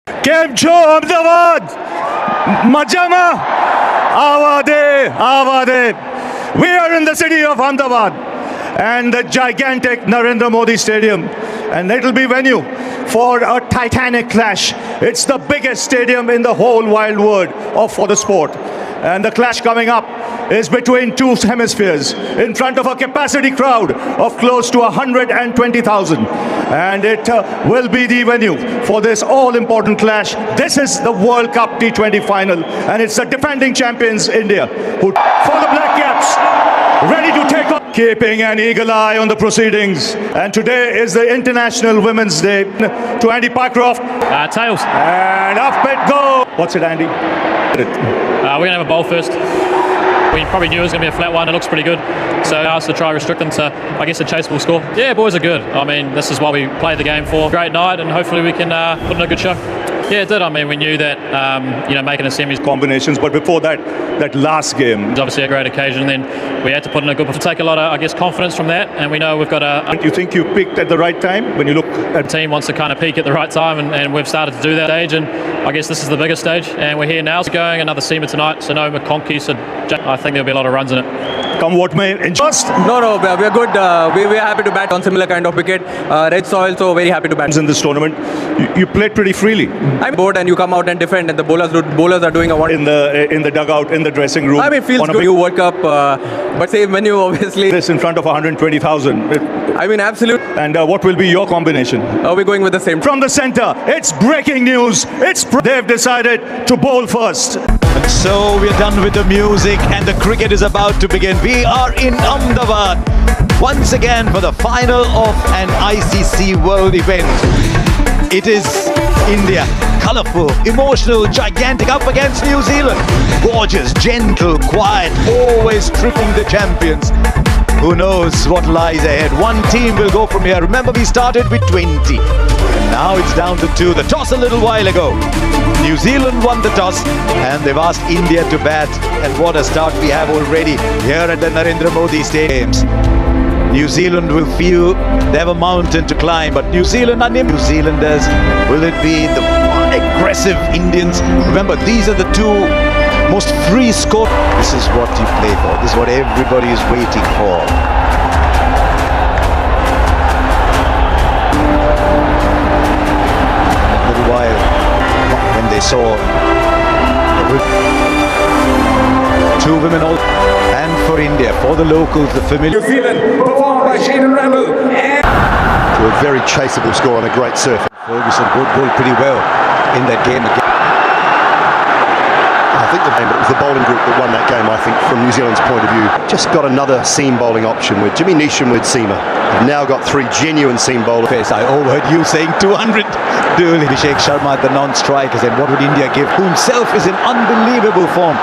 કેમ છો અમદાવાદ? મજામાં? આવા દે. We are in the city of Ahmedabad and the gigantic Narendra Modi Stadium, and it will be venue for a titanic clash. It's the biggest stadium in the whole wide world for the sport, and the clash coming up is between two hemispheres in front of a capacity crowd of close to 120,000, and it will be the venue for this all-important clash. This is the World Cup T20 final, and it's the defending champions India who, for the Black Caps, ready to take on, keeping an eagle eye on the proceedings. And today is the International Women's Day. To Andy Parcroft. Tails. And up it goes. What's it, Andy? We're going to have a bowl first. We probably knew it was going to be a flat one. It looks pretty good. So I asked to try restrict them to, I guess, a chaseable score. Yeah, boys are good. I mean, this is what we played the game for. Great night, and hopefully we can put in a good show. Yeah, it did. I mean, we knew that, making a semis Combinations, but before that last game. was obviously a great occasion. And then we had to put in a good, to take a lot of, I guess, confidence from that. And we know we've got a... You think you peaked at the right time when you look at... The team wants to kind of peak at the right time, and we've started to do that stage. And I guess this is the biggest stage. And we're here now. It's going another seamer tonight. So no McConkey. So I think there'll be a lot of runs in it. Come what may. Just No, we're good. We're happy to bat on similar kind of wicket. Red soil, so very happy to bat. in this tournament, you played pretty freely I'm bored, and you come out and defend, and the bowlers are doing a wonder. in the dugout, in the dressing room. I mean, it feels on a good. big- New World Cup, but same venue, obviously. This in front of 120,000. I mean, absolutely. And what will be your combination? We're going with the same. From the centre, it's breaking news. They've decided to bowl first. And so we're done with the music and the cricket is about to begin. We are in Ahmedabad once again for the final of an ICC World event. It is India, colourful, emotional, gigantic, up against New Zealand. Gorgeous, gentle, quiet, always tripping the champions. Who knows what lies ahead? One team will go from here. Remember, we started with 20. And now it's down to 2. The toss a little while ago. New Zealand won the toss and they've asked India to bat. And what a start we have already here at the Narendra Modi Stadiums. New Zealand will feel they have a mountain to climb, but New Zealand are New Zealanders. Will it be the aggressive Indians? Remember, these are the two most free score. This is what you play for. This is what everybody is waiting for. A little while when they saw two women all, and for India, for the locals, the familiar. New Zealand, performed by Shane Randall. To a very chaseable score on a great surface. Ferguson bowled pretty well in that game again. I think but it was the bowling group that won that game, I think, from New Zealand's point of view. Just got another seam bowling option with Jimmy Neesham with seamer. They've now got 3 genuine seam bowlers. I overheard you saying 200. Dooley, Abhishek Sharma, the non-striker, said, what would India give? Who himself is in unbelievable form.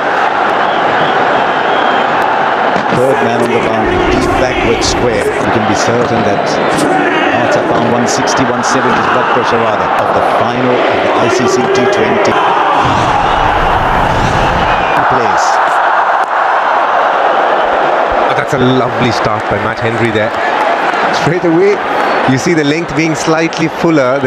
Third man on the boundary, deep backward square. You can be certain that hearts are found 160, 170 blood pressure rather of the final of the ICC T20. Place. That's a lovely start by Matt Henry there. Straight away, you see the length being slightly fuller.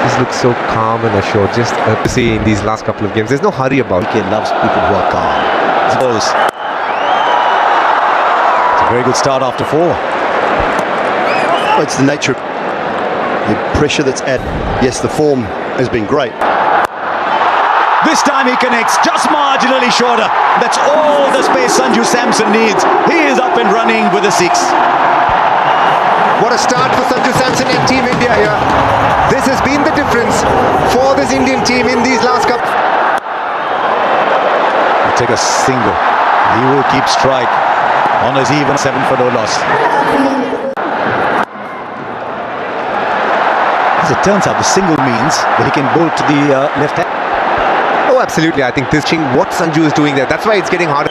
This looks so calm and assured. Just to see in these last couple of games, there's no hurry about it. He loves people who are calm. It's a very good start after 4. Well, it's the nature of the pressure that's added. Yes, the form has been great. This time he connects just marginally shorter. That's all the space Sanju Samson needs. He is up and running with a 6. What a start for Sanju Samson and Team India here. This has been the difference for this Indian team in these last couple. He'll take a single. He will keep strike. Honours even 7 for no loss. As it turns out, the single means that he can bowl to the left hand. Oh, absolutely. I think this thing, what Sanju is doing there, that's why it's getting harder.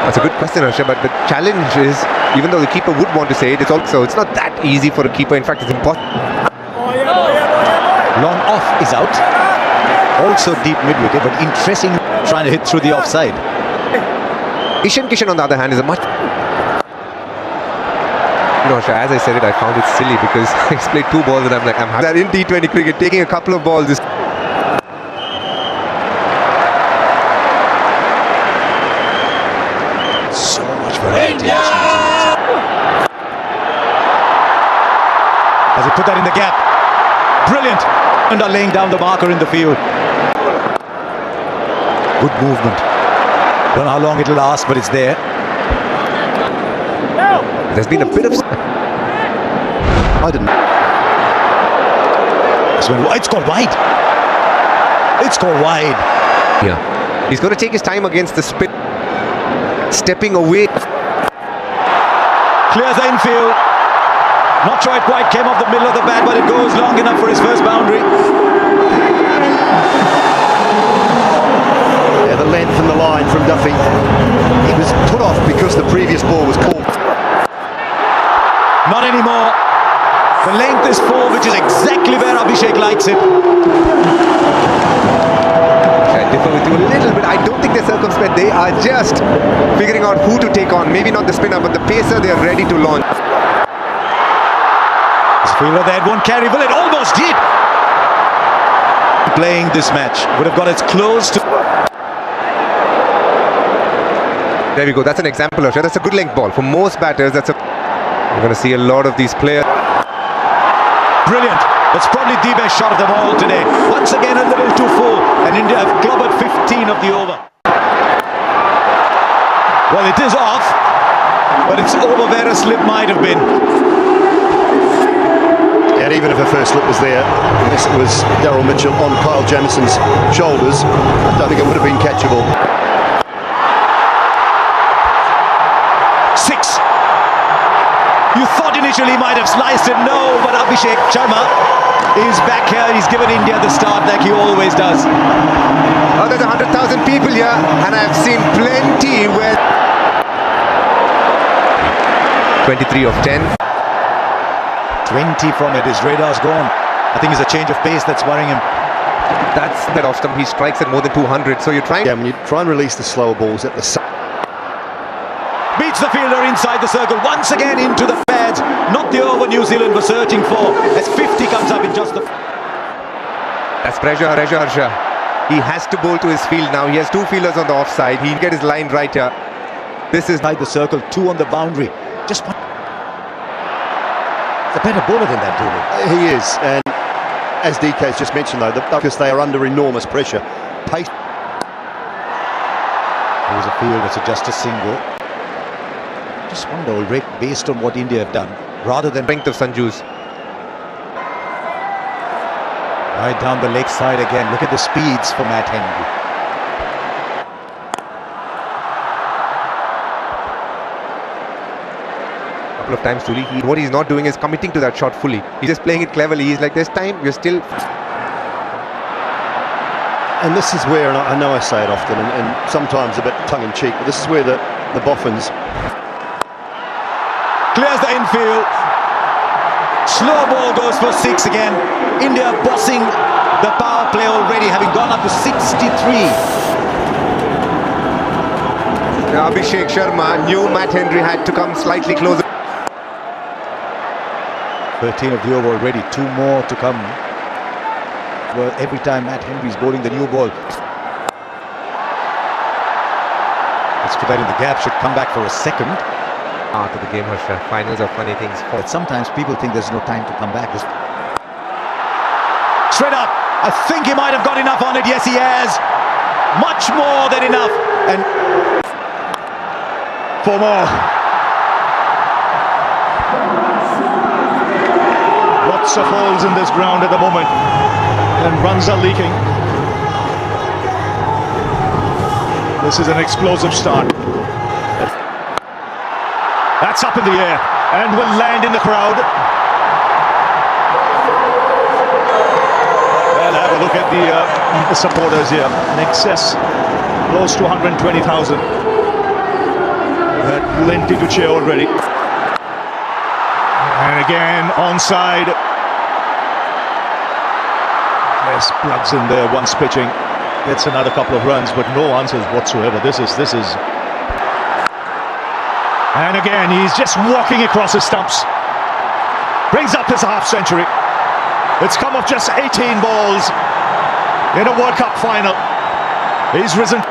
That's a good question, Harsha, but the challenge is, even though the keeper would want to say it, it's not that easy for a keeper. In fact, it's impossible. Long off is out. Also deep mid-wicket, but interesting trying to hit through the offside. Ishan Kishan, on the other hand, is a much... No, Asha, as I said it, I found it silly because he's played 2 balls and I'm like, I'm happy that in T20 cricket, taking a couple of balls is... So much variety. As he put that in the gap. Brilliant. And are laying down the marker in the field. Good movement. Don't know how long it'll last, but it's there. There's been a bit of... I didn't. It's gone wide. It's gone wide. Yeah. He's going to take his time against the spin. Stepping away. Clears the infield. Not sure it quite came off the middle of the bat, but it goes long enough for his first boundary. Yeah, the length and the line from Duffy. He was put off because the previous ball was called. Not anymore. The length is 4, which is exactly where Abhishek likes it. I differ with you a little bit. I don't think they're circumspect. They are just figuring out who to take on. Maybe not the spinner, but the pacer, they are ready to launch. This fielder there won't carry. Well, it almost did. Playing this match would have got as close to... There we go. That's an example of it. That's a good length ball. For most batters, that's a... We're going to see a lot of these players. Brilliant. That's probably the best shot of them all today. Once again, a little too full. And India have clobbered 15 of the over. Well, it is off. But it's over where a slip might have been. And even if a first slip was there, unless it was Daryl Mitchell on Kyle Jamison's shoulders, I don't think it would have been catchable. 6. You thought initially he might have sliced it. No, but Abhishek Sharma is back here. He's given India the start like he always does. Oh, there's 100,000 people here, and I've seen plenty where... 23 of 10. 20 from it. His radar's gone. I think it's a change of pace that's worrying him. That's that off stump. He strikes at more than 200. So you're trying... Yeah, when you try and release the slower balls at the... Beats the fielder inside the circle. Once again into the pads. Not the over New Zealand were searching for. As 50 comes up in just the... That's pressure, Harsha. He has to bowl to his field now. He has 2 fielders on the offside. He'll get his line right here. This is... Inside the circle, 2 on the boundary. Just one... The better bowler than that, Dhoni. He is, and as DK's just mentioned though, because they are under enormous pressure. Pace. It was a field that's just a single. Just wonder already, based on what India have done, rather than Strength of Sanju's. right down the leg side again. Look at the speeds for Matt Henry. Couple of times truly. What he's not doing is committing to that shot fully. He's just playing it cleverly. He's like, this time we're still... And this is where, and I know I say it often, and sometimes a bit tongue-in-cheek, but this is where the Boffins... Clears the infield. Slow ball goes for 6 again. India bossing the power play already, having gone up to 63. Abhishek Sharma knew Matt Henry had to come slightly closer. 13 of the over already, 2 more to come. Well, every time Matt Henry's bowling the new ball. Let's put that in the gap, should come back for a second. Part of the game, Harsha. Finals are funny things. But sometimes people think there's no time to come back. Straight up. I think he might have got enough on it. Yes, he has. Much more than enough. And 4 more. Lots of holes in this ground at the moment, and runs are leaking. This is an explosive start. That's up in the air and will land in the crowd. Well, have a look at the supporters here. In excess, close to 120,000. Had plenty to cheer already. And again, onside. Yes, plugs in there once pitching. Gets another couple of runs, but no answers whatsoever. This is... And again, he's just walking across the stumps. brings up his half-century. It's come off just 18 balls in a World Cup final. He's risen.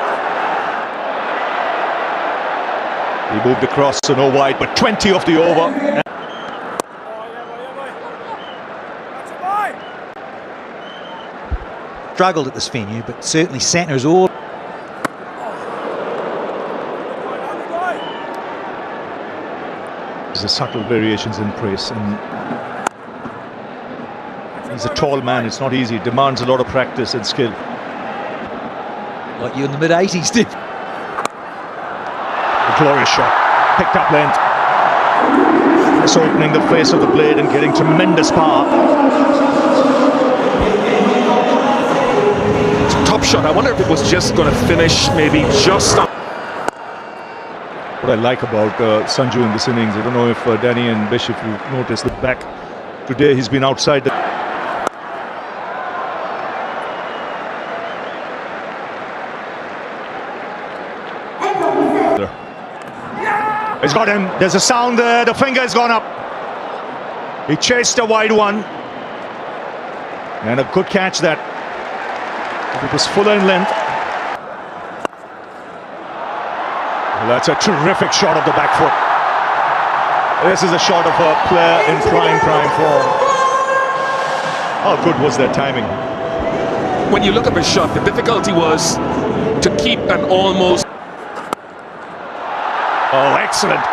He moved across to no wide, but 20 off the over. Struggled at this venue, but certainly Santner's all. There's subtle variations in pace, and he's a tall man. It's not easy. It demands a lot of practice and skill. Like you in the mid-80s did. A glorious shot, picked up length. It's opening the face of the blade and getting tremendous power. Top shot. I wonder if it was just going to finish maybe just on. What I like about Sanju in this innings, I don't know if Danny and Bishop, you've noticed the back. Today he's been outside the... He's got him. There's a sound there. The finger has gone up. He chased a wide one. And a good catch that. It was fuller in length. Well, that's a terrific shot of the back foot. This is a shot of a player in prime form. How good was that timing? When you look at the shot, the difficulty was to keep an almost... Oh, excellent.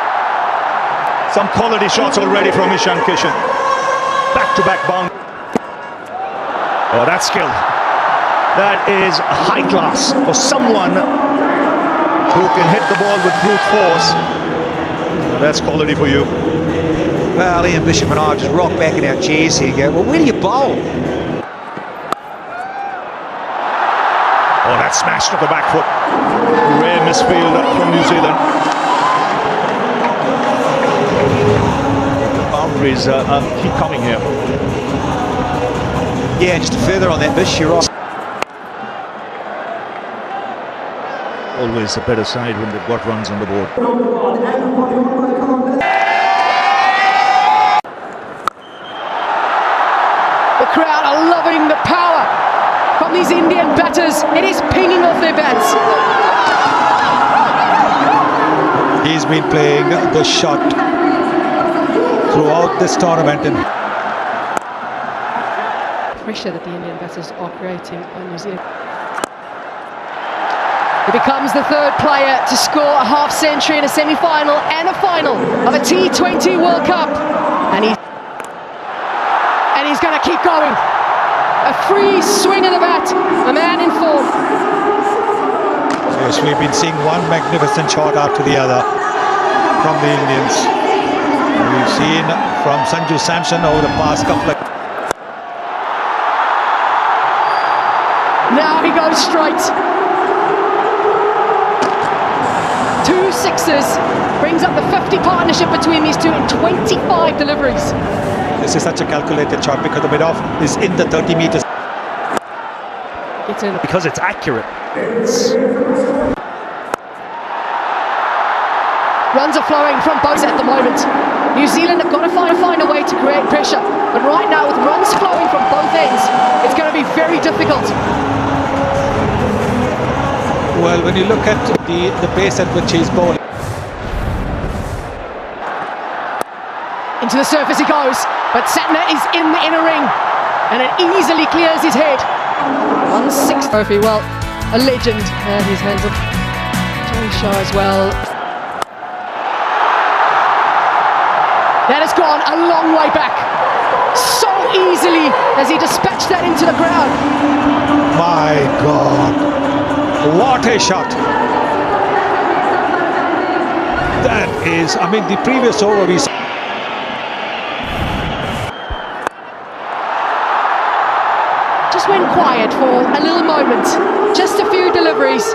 Some quality shots already from Ishan Kishan. Back-to-back bound. Oh, that's skill. That is high class for someone who can hit the ball with brute force. That's quality for you. Well, Ian Bishop and I just rock back in our chairs here and go, well, where do you bowl? Oh, that smashed at the back foot. Rare misfield from New Zealand. The boundaries keep coming here. Yeah, just further on that, Bish, you're right. Always a better side when they've got runs on the board. The crowd are loving the power from these Indian batters. It is pinging off their bats. He's been playing the shot throughout this tournament. And pressure that the Indian batters are creating on New Zealand. He becomes the third player to score a half-century in a semi-final and a final of a T20 World Cup. And he's going to keep going. A free swing of the bat, a man in form. yes, we've been seeing one magnificent shot after the other from the Indians. We've seen from Sanju Samson over the past couple of... Now he goes straight. 2 sixes, brings up the 50 partnership between these two in 25 deliveries. This is such a calculated shot because the mid-off is in the 30 meters. Gets in. Because it's accurate. Runs are flowing from both at the moment. New Zealand have got to find a way to create pressure. But right now, with runs flowing from both ends, it's going to be very difficult. Well, when you look at the pace at which he's bowling. Into the surface he goes, but Santner is in the inner ring, and it easily clears his head. 1/6 trophy, well, a legend, and his hands up. Johnny Shaw as well. That has gone a long way back. So easily as he dispatched that into the crowd. My God, what a shot. That is, I mean, the previous over we saw. Just went quiet for a little moment, just a few deliveries,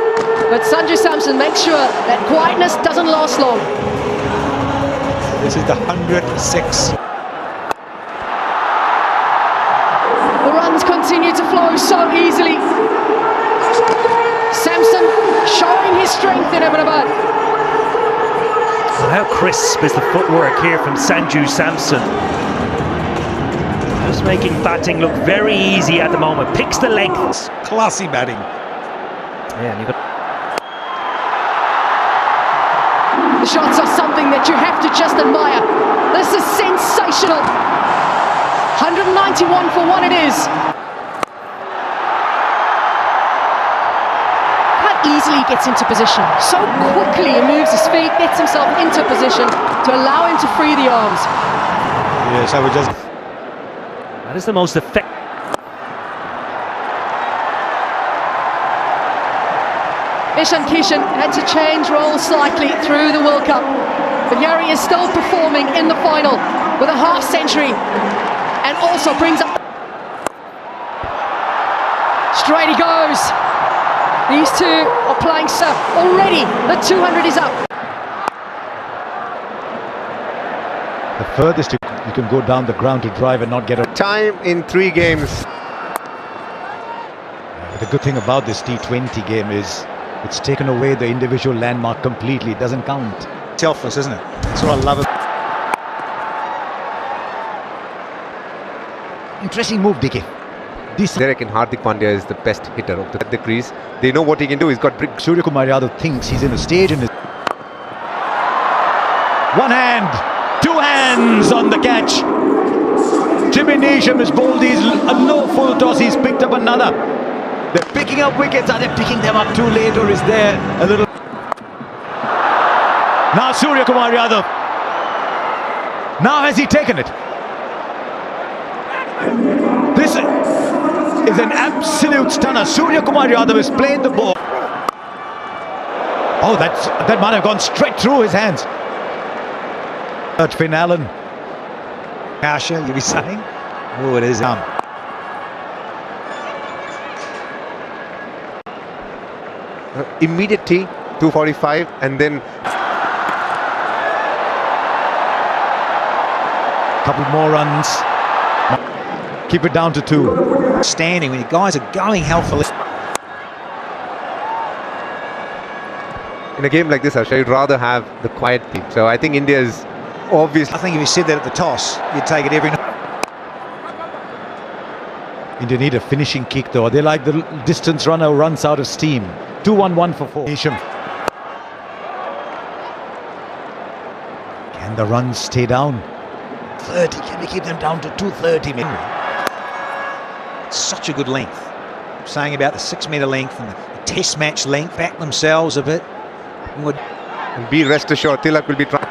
but Sanju Samson makes sure that quietness doesn't last long. This is the 106. The runs continue to flow so easily. Samson showing his strength in Ahmedabad. Well, how crisp is the footwork here from Sanju Samson? just making batting look very easy at the moment. Picks the length. Classy batting. Yeah, and you've got... The shots are something that you have to just admire. This is sensational. 191 for one it is. Quite easily he gets into position. So quickly he moves his feet, gets himself into position to allow him to free the arms. Yes, I would just... That is the most effective. Ishan Kishan had to change roles slightly through the World Cup, but here he is still performing in the final with a half century and also brings up... Straight he goes. These two are playing so already. The 200 is up. The furthest you can go down the ground to drive and not get a... Time in 3 games. The good thing about this T20 game is it's taken away the individual landmark completely. It doesn't count. Selfless, isn't it? That's what I love it. Interesting move, Dicky. I reckon Hardik Pandya is the best hitter of the crease. They know what he can do. He's got brick. Surya Kumar Yadav thinks he's in a stage and one hand, 2 hands on the catch. Jimmy Neesham is bowled. He's a low full toss. He's picked up another. They're picking up wickets. Are they picking them up too late, or is there a little... Now Surya Kumar Yadav. Now has he taken it? This is an absolute stunner. Surya Kumar Yadav has played the ball. Oh, that might have gone straight through his hands. Finn Allen. Asher, you'll be saying? Oh, it is. Immediate tee, 245, and then couple more runs. Keep it down to 2. Standing when you guys are going healthily. in a game like this, I'd rather have the quiet team. So I think India is obviously... I think if you said that at the toss, you'd take it every night. India need a finishing kick though. They like the distance runner who runs out of steam. 2-1-1 for 4. Neesham. Can the runs stay down? 30. Can we keep them down to 230? Such a good length. I'm saying about the 6 metre length and the test match length. Back themselves a bit. And be rest assured, Tilak will be trying.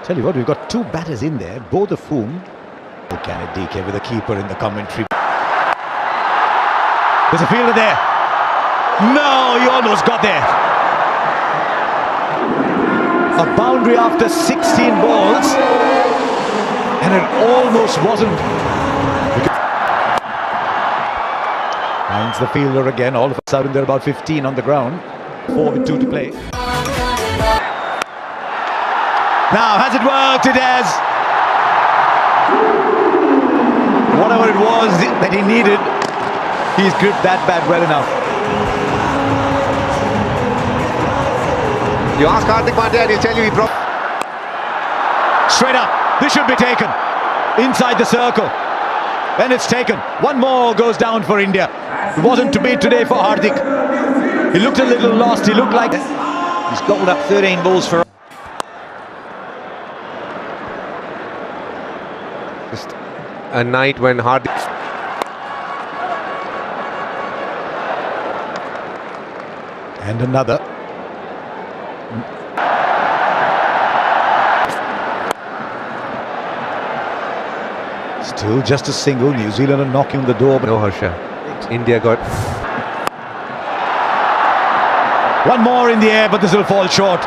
Tell you what, we've got 2 batters in there, both of whom... Can it DK with the keeper in the commentary? There's a fielder there. No, he almost got there. A boundary after 16 balls, and it almost wasn't. Finds the fielder again. All of a sudden, they're about 15 on the ground. 4 with 2 to play. Now, has it worked? It has. Whatever it was that he needed, he's gripped that bat well enough. You ask Hardik Pandya, he'll tell you he broke. Straight up, this should be taken. Inside the circle. And it's taken. 1 more goes down for India. It wasn't to be today for Hardik. He looked a little lost. He looked like... He's gobbled up 13 balls for... Just a night when Hardik... And another. Still just a single. New Zealand are knocking the door. But no, Harsha. India got... 1 more in the air, but this will fall short.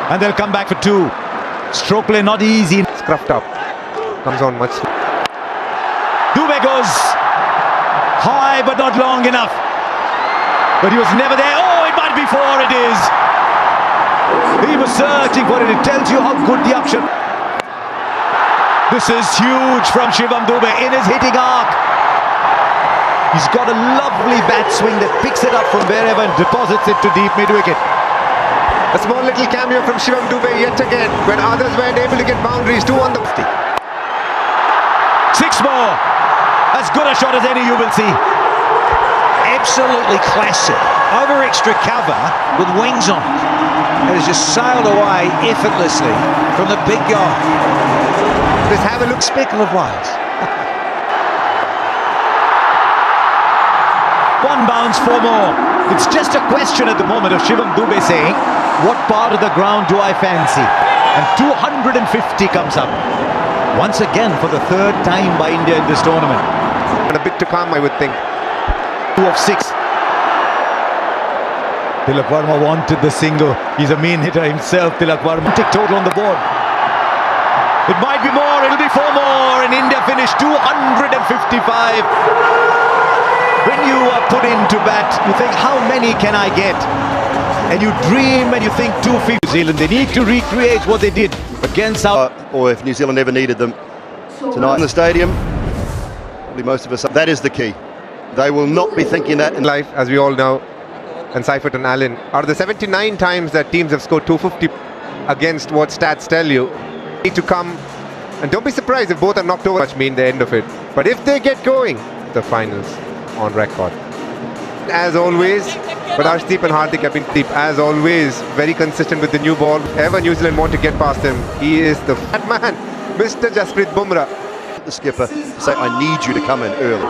And they'll come back for 2. Stroke play not easy. Scruffed up. Comes on much. Dubé goes high, but not long enough. But he was never there. Oh, it might be 4. It is. He was searching for it. It tells you how good the action. This is huge from Shivam Dubé in his hitting arc. He's got a lovely bat swing that picks it up from wherever and deposits it to deep mid-wicket. A small little cameo from Shivam Dubé yet again when others weren't able to get boundaries. 2 on the... once more. As good a shot as any you will see. Absolutely classic. Over extra cover with wings on. It has just sailed away effortlessly from the big guy. Let's have a look. Speckle of Wales. One bounce, 4 more. It's just a question at the moment of Shivam Dubey saying, what part of the ground do I fancy? And 250 comes up. Once again for the 3rd time by India in this tournament. And a bit to come, I would think. 2 of 6. Tilak Varma wanted the single. He's a mean hitter himself, Tilak Varma. Tick total on the board. It might be more, it'll be 4 more, and India finished 255. When you are put into bat, you think, how many can I get? And you dream and you think 250. New Zealand, they need to recreate what they did against South. Or if New Zealand ever needed them tonight in the stadium, probably most of us. That is the key. They will not be thinking that in Life, as we all know, and Seifert and Allen, out of the 79 times that teams have scored 250 against what stats tell you, need to come, and don't be surprised if both are knocked over, which mean the end of it. But if they get going, the finals on record. As always, but Arshdeep and Hardik have been deep, as always, very consistent with the new ball. Ever New Zealand want to get past him, he is the fat man, Mr. Jasprit Bumrah. the skipper to say, I need you to come in early.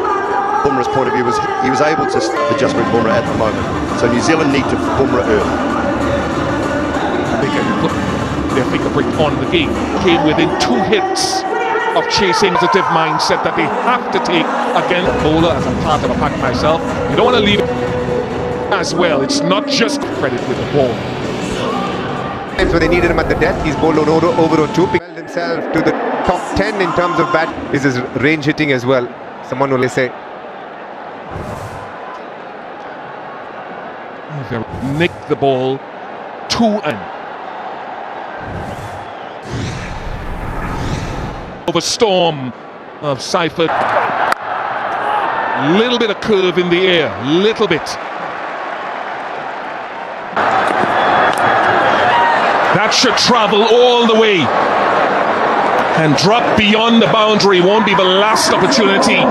Bumrah's point of view was he was able to adjust with Bumrah at the moment. So New Zealand need to Bumrah early. They can put their fingerprint on the game. Came within 2 hits of chasing positive mindset that they have to take against the bowler as a part of a pack myself. You don't want to leave it as well. It's not just credit with the ball. Times when they needed him at the death, he's bowled on over 2, picked himself to the top 10 in terms of bat. Is his range hitting as well. Someone will say. Nick the ball 2 and over storm of Seifert. Little bit of curve in the air, little bit. That should travel all the way and drop beyond the boundary. Won't be the last opportunity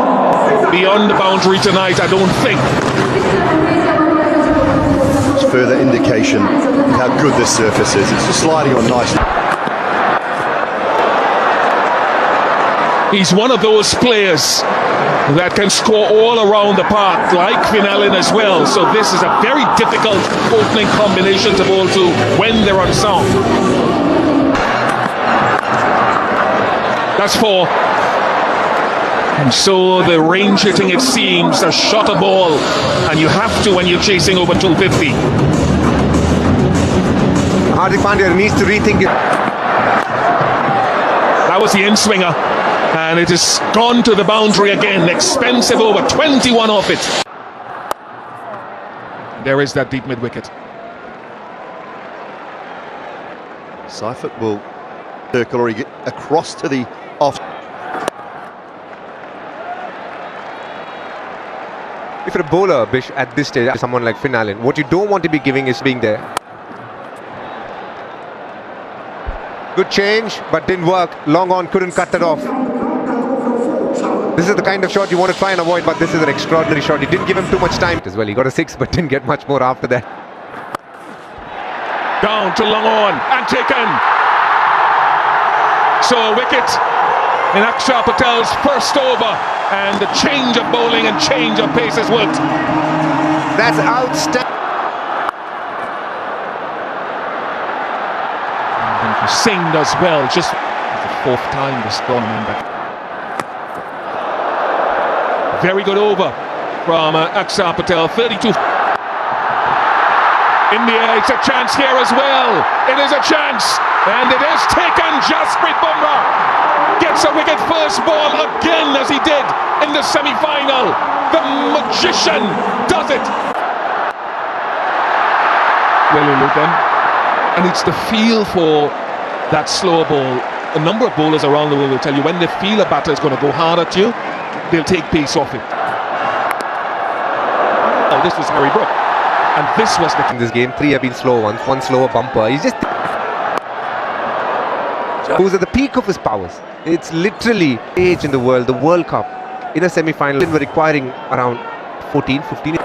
beyond the boundary tonight, I don't think. It's further indication of how good this surface is. It's just sliding on nicely. He's one of those players that can score all around the park, like Finn Allen as well. So this is a very difficult opening combination to bowl to when they're on sound. That's 4. And so the range hitting, it seems, a shot a ball, and you have to when you're chasing over 250. Hardik Pandya needs to rethink it. That was the in-swinger, and it has gone to the boundary again. Expensive over, 21 off it. There is that deep mid-wicket. Seifert will circle or he get across to the off. If you're a bowler, Bish, at this stage, someone like Finn Allen, what you don't want to be giving is being there. Good change, but didn't work. Long on, couldn't cut that off. This is the kind of shot you want to try and avoid, but this is an extraordinary shot. He didn't give him too much time as well. He got a 6, but didn't get much more after that. Down to long on and taken. So a wicket in Akshar Patel's first over, and the change of bowling and change of pace has worked. That's outstanding. And for Singh does well, just the 4th time this tournament. Very good over from Akshar Patel, 32. In the air, it's a chance here as well. It is a chance, and it is taken. Jasprit Bumrah gets a wicket first ball again, as he did in the semi-final. The magician does it. Well, Luton, and it's the feel for that slow ball. A number of bowlers around the world will tell you when they feel a batter is going to go hard at you, they'll take pace off it. Oh, this was Harry Brook. And this was the... In this game, 3 have been slow ones, 1 slower bumper. He's just... who's at the peak of his powers. It's literally age in the World Cup. In a semi-final, we're requiring around 14, 15.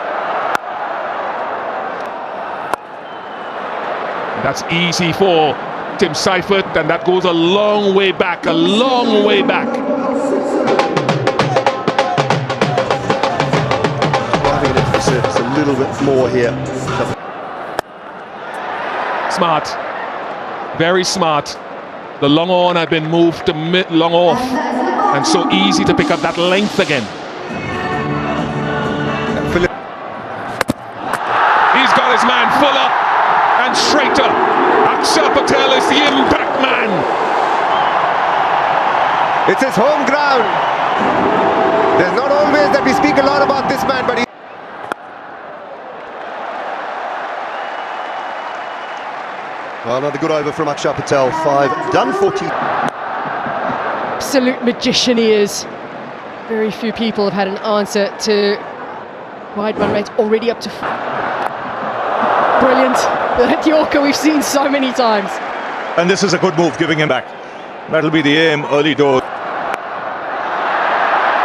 That's easy for Tim Seifert, and that goes a long way back, a long way back. Driving it into the surface a little bit more here. Smart, very smart. The long on had been moved to long off, and so easy to pick up that length again. He's got his man fuller and straighter. Akshar Patel is the impact man. It's his home ground. There's not always that we speak a lot about this man, but he... Well, another good over from Akshar Patel. 5 done 40. Absolute magician he is. Very few people have had an answer to wide run rates already up to... Brilliant. That Yorker we've seen so many times. And this is a good move, giving him back. That'll be the aim, early door. It's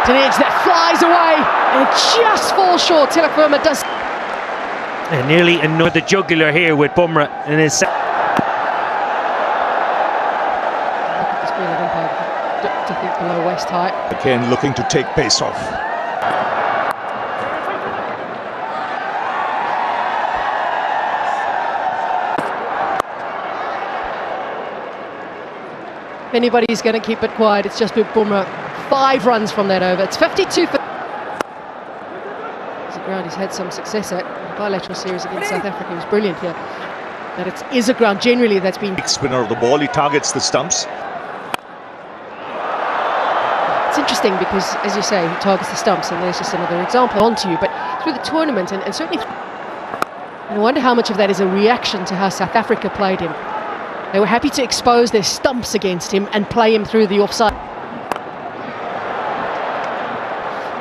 an edge that flies away, and it just falls short. Tilak Verma does... And nearly annoyed the jugular here with Bumrah in his... Look at this brilliant umpire to think below waist height. Again, looking to take pace off. If anybody's going to keep it quiet, it's just Bumrah. 5 runs from that over. It's 52 for... It's a ground he's had some success at. The bilateral series against South Africa was brilliant here. But it is a ground generally that's been... Spinner of the ball, he targets the stumps. It's interesting because, as you say, he targets the stumps, and there's just another example onto you. But through the tournament, and certainly... I wonder how much of that is a reaction to how South Africa played him. They were happy to expose their stumps against him and play him through the offside.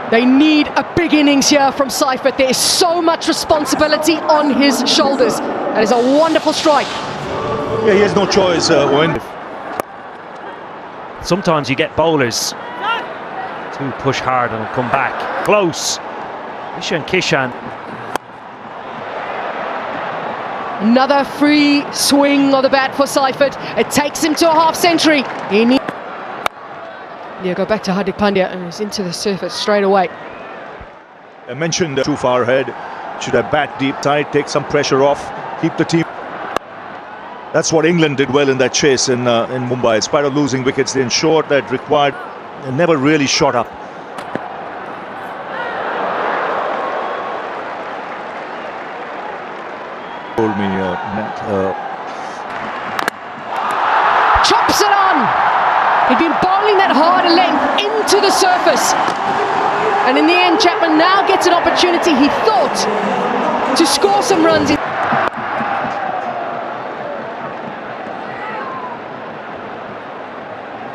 They need a big innings here from Seifert. There is so much responsibility on his shoulders. That is a wonderful strike. Yeah, he has no choice, Owen. Sometimes you get bowlers to push hard and come back. Close. Kishan. Another free swing of the bat for Seifert. It takes him to a half century. Yeah, go back to Hardik Pandya, and he's into the surface straight away. I mentioned too far ahead. Should have bat deep side, take some pressure off, keep the team. That's what England did well in that chase in Mumbai. In spite of losing wickets, they ensured that required and never really shot up. Told me, Matt. Chops it on! He'd been bowling that harder length into the surface. And in the end, Chapman now gets an opportunity, he thought, to score some runs.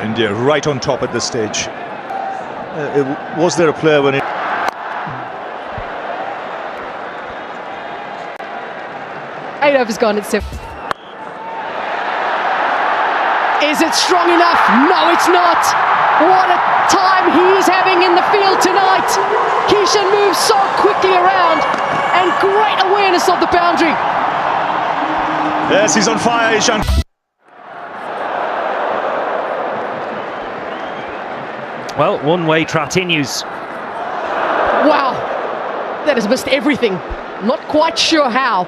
India right on top at this stage. Was there a player when it... Eight overs gone at 7. Is it strong enough? No, it's not. What a time he's having in the field tonight. Kishan moves so quickly around, and great awareness of the boundary. Yes, he's on fire, Ishan. Well, one-way continues. Wow, that has missed everything. Not quite sure how,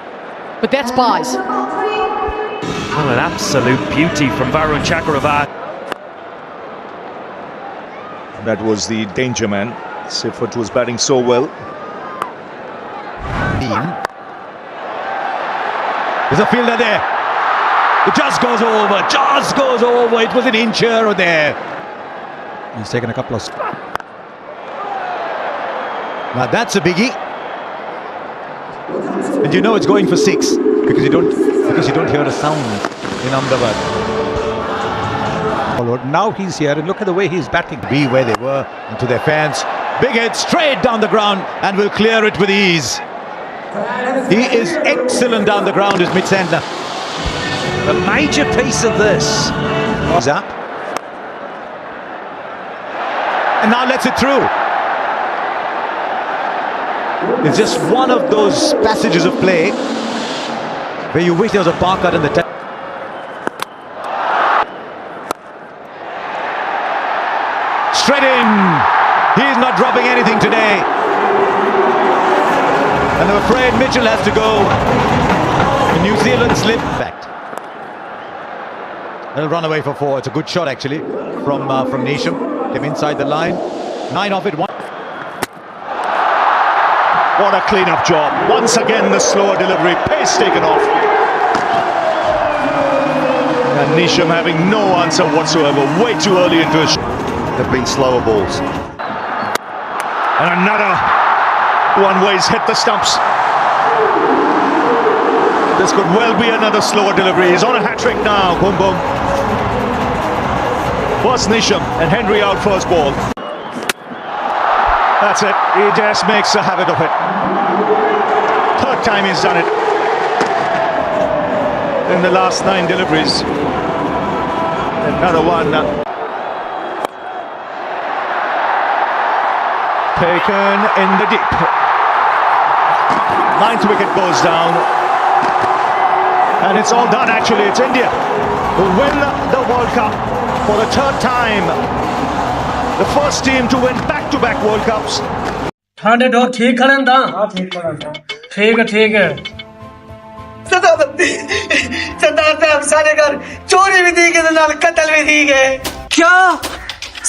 but that's pies. Well, an absolute beauty from Varun Chakravarti. That was the danger man. Seifert was batting so well. There's a fielder there. It just goes over. It was an inch here or there. He's taken a couple of... Now that's a biggie. And you know it's going for 6 because you don't hear a sound in Ahmedabad. Now he's here, and look at the way he's batting. Be where they were, and to their fans. Big hit straight down the ground and will clear it with ease. He is excellent down the ground, is Mitch Santner. The major piece of this Zap. And now lets it through. It's just one of those passages of play where you wish there was a bar cut in the straight in. He's not dropping anything today. And I'm afraid Mitchell has to go. New Zealand slip back. They'll run away for 4. It's a good shot actually from Neesham. Came inside the line. 9 off it. 1. What a clean-up job. Once again, the slower delivery. Pace taken off. And Neesham having no answer whatsoever. Way too early into his... They've been slower balls. And another one where he's hit the stumps. This could well be another slower delivery. He's on a hat-trick now, Kumbum. First Neesham and Henry out first ball. That's it. He just makes a habit of it. Third time he's done it in the last 9 deliveries. Another one. Taken in the deep. 9th wicket goes down. And it's all done actually. It's India who win the World Cup for the 3rd time. The first team to win back-to-back World Cups. Thande do theek karan da. Ha theek karan da. ठीक है. सरदार साहब सारे घर चोरी भी दी गई नाल कत्ल भी दी गए. क्या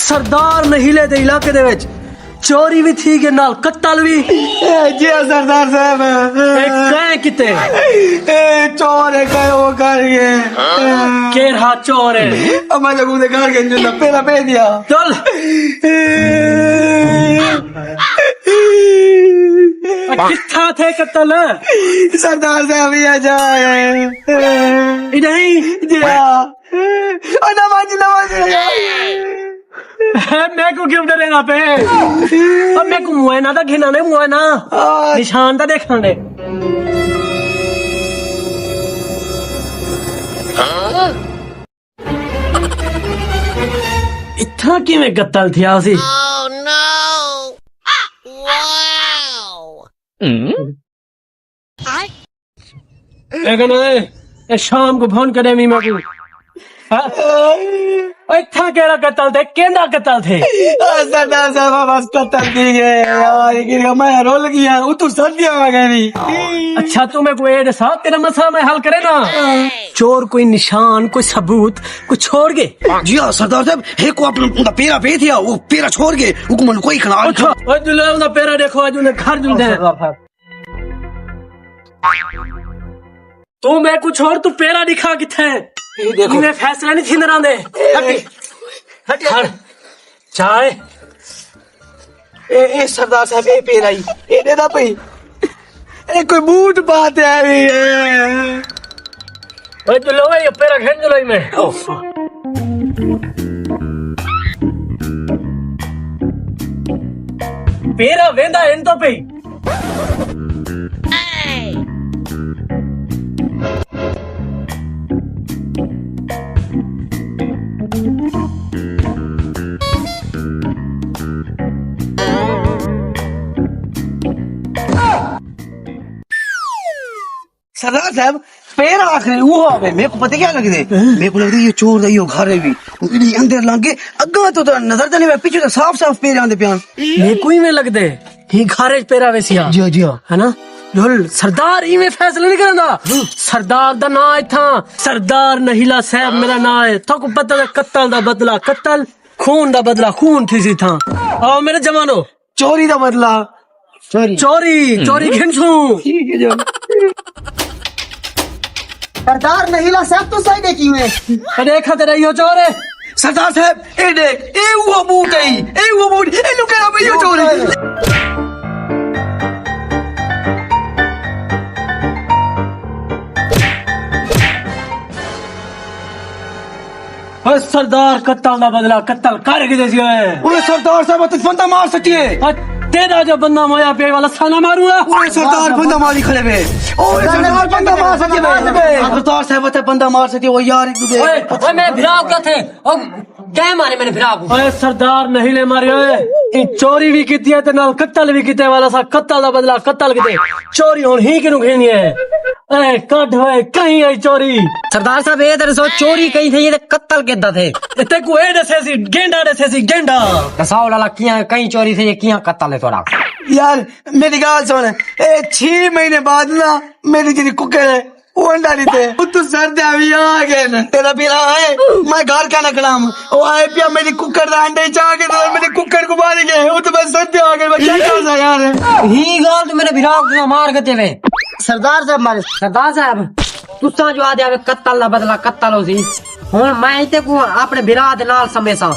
सरदार नहीले दे इलाके दे विच चोरी भी थी के नाल कत्ल भी? जी सरदार साहब. कह किते चोर है कहे वो कर ये केर हाथ चोर है. अम्मा जब उसे घर के जो पहला पे दिया. चल किथा थे कत्ल? सरदार साहब ये जाए नहीं जी. नवाज मैं को क्यों डरेगा पे? अब मैं को मुआयना था घिना ने मुआयना निशान था देखना ने. इतना कि मैं कत्ल थी आसी. शाम को फोन करे मी मेरे को. इतना केड़ा कत्ल थे? केंदा कत्ल थे? सरदार साहब बस कत्ल दी गए यार. मैं रोल गया वो तो सर्दियां आ गई. अच्छा तू मेरे को ये दसा तेरा मसला मैं हल करे ना. चोर कोई निशान कोई सबूत कोई छोड़ गए? जी हाँ सरदार साहब. हे को अपना पेरा पे थिया वो पेरा छोड़ गए हुकुम कोई खड़ा. अच्छा उन्हें पेरा देखो आज उन्हें घर जुल दे. तू मैं कुछ और तू पेरा दिखा किथे? देखो मैं फैसला नहीं थी ना दे. चाय ए सरदार साहब ए पेरा ही ए दे दा पई. ए कोई बूट बात है ओए तो लो ये पेरा खेल लो में. पेरा वेंदा इन तो पे. सरदार साहब पेड़ आखिरी वो आ गए. मेरे को पता क्या लग दे. मेरे को लगता है ये चोर दा यो घर है भी अंदर लंगे अग्गा तो नजर तो नहीं मैं पीछे तो साफ साफ पेड़ आंदे प्यान. मेरे को ही में लग दे ही घर पेरा वैसिया. जी जी है ना. सरदार ही में फैसला नहीं करना. सरदार दा ना है था सरदार नहीला साहब मेरा ना है. तो को पता है कत्ल दा बदला कत्ल खून दा बदला खून थी सी था. आओ मेरे जवानो चोरी दा बदला चोरी घिनसू. सरदार नहीला साहब तो सही देखी हुए देखा तेरा यो चोर है. सरदार साहब ए देख ए वो बूट है ए वो बूट ए लुकेरा पे यो चोर है. सरदार कत्ल दा बदला कत्ल कर के देसी है. ओए सरदार साहब तो फंदा मार सकी है. तेरा जो बंदा मोया पे वाला साना मारूंगा ओए सरदार बंदा मारी खड़े बे ओए सरदार बंदा मार सके बे सरदार साहब ते बंदा मार सके ओ यार एक दे ओए मैं भिराव का थे ओ क्या मारे मैंने भिराव को ओए सरदार नहीं ले मारे ओए ई चोरी भी कीती है ते नाल कत्ल भी कीते वाला सा कत्ल दा बदला कत्ल कीते चोरी हुन ही किनु खेनी है ए कट होए कहीं आई चोरी सरदार साहब ये दरसो चोरी कहीं थे ये कत्ल केदा थे इते को ए दसे सी गेंडा दसे सी गेंडा दसाओ लाला किया कहीं चोरी थे ये किया कत्ल है थोड़ा यार मेरी गाल सुन ए 6 महीने बाद ना मेरी जेडी कुकर है वो अंडा नहीं थे तू सर दे अभी आ गए तेरा बिरा है मैं घर का नकलाम वो आए पिया मेरी कुकर दा अंडे चाह के तो मेरी कुकर को मार गए वो तो मैं सर दे आ गए मैं क्या कर सकता यार ही गाल तो मेरे बिरा को मार के देवे सरदार साहब मारे सरदार साहब तुसा जो आ दे कत्ल दा बदला कत्ल हो सी हुन मैं इते को अपने बिरा दे नाल समेसा